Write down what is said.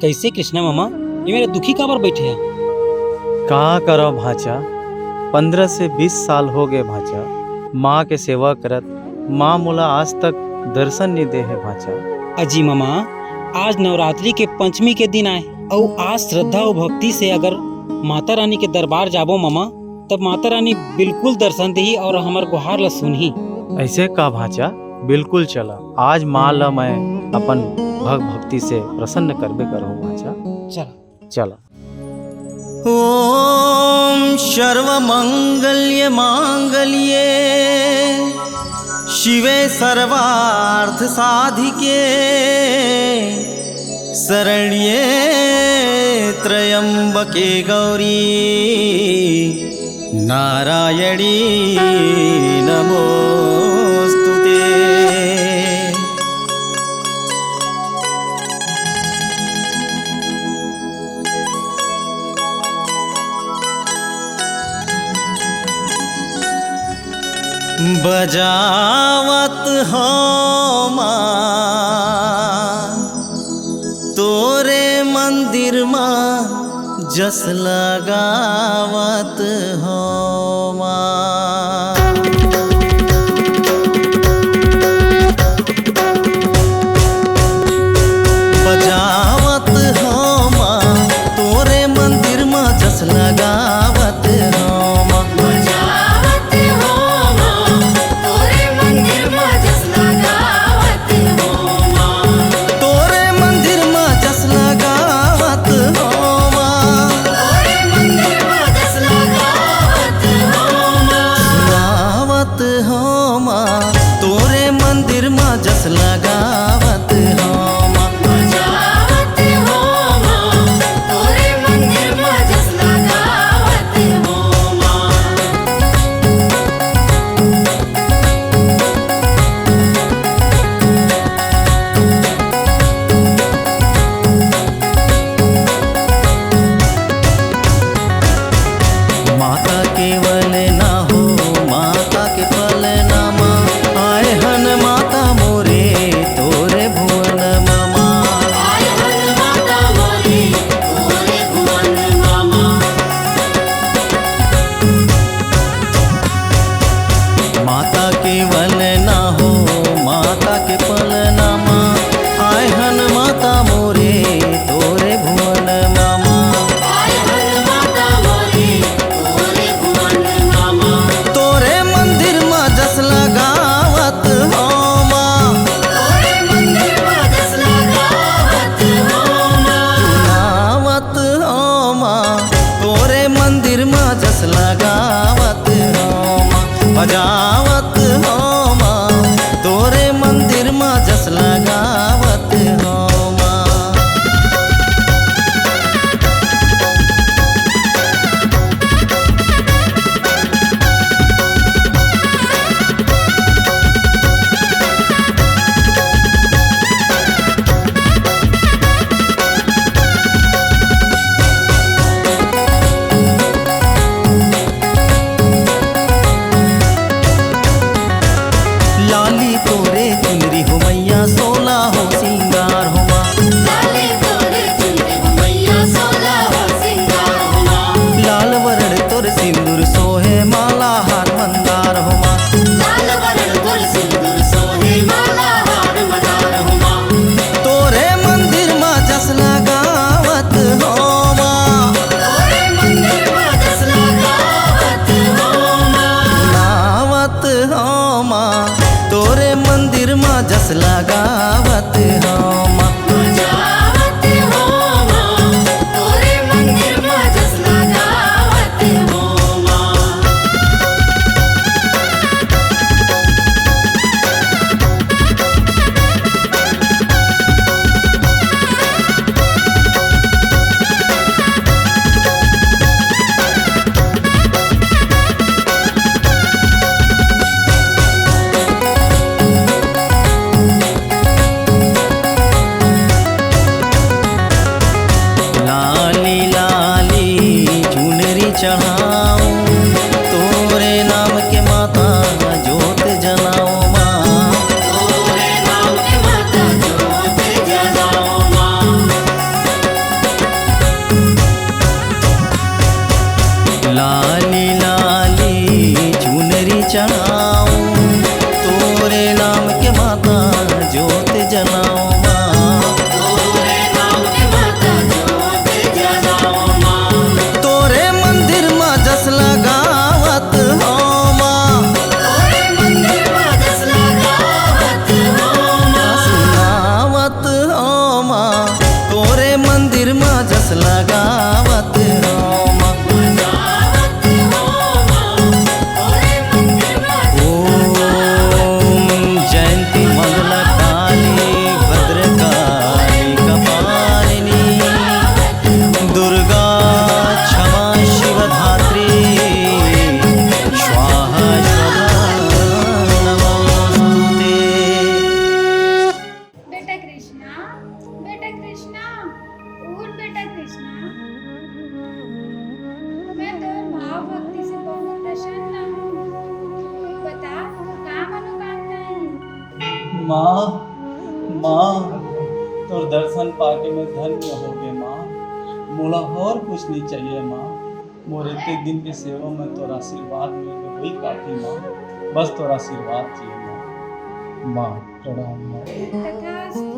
कैसे कृष्णा मामा, ये मेरे दुखी काबर बैठे हैं? का करो भाचा, 15 से 20 साल हो गए भाचा। माँ के सेवा करत माँ मोला आज तक दर्शन नहीं दे है भाचा। अजी मामा, आज नवरात्रि के पंचमी के दिन आए और आज श्रद्धा और भक्ति से अगर माता रानी के दरबार जाबो मामा, तब माता रानी बिल्कुल दर्शन दी और हमार गुहार ला सुनही। ऐसे का भाचा, बिल्कुल चला। आज माँ ला मैं अपन भक्ति से प्रसन्न करबे करूँ भाचा। चला चला। ओम सर्वमंगल्य मांगल्ये शिवे सर्वार्थ साधिके शरण्ये त्र्यंबके गौरी नारायणी नमोस्तुते। बजावत हो माँ तोरे मंदिर माँ जस लगावत हो माँ। बजावत हो माँ तोरे मंदिर माँ जस लगावत हो माँ। माँ माँ तोर दर्शन पाके मैं धन्य हो गए माँ। मोला और कुछ नहीं चाहिए माँ। मोर इतने दिन के सेवा में तोर आशीर्वाद मिल गए वही काफी माँ। बस तोर आशीर्वाद चाहिए माँ। माँ प्रणाम माँ। तथास्तु।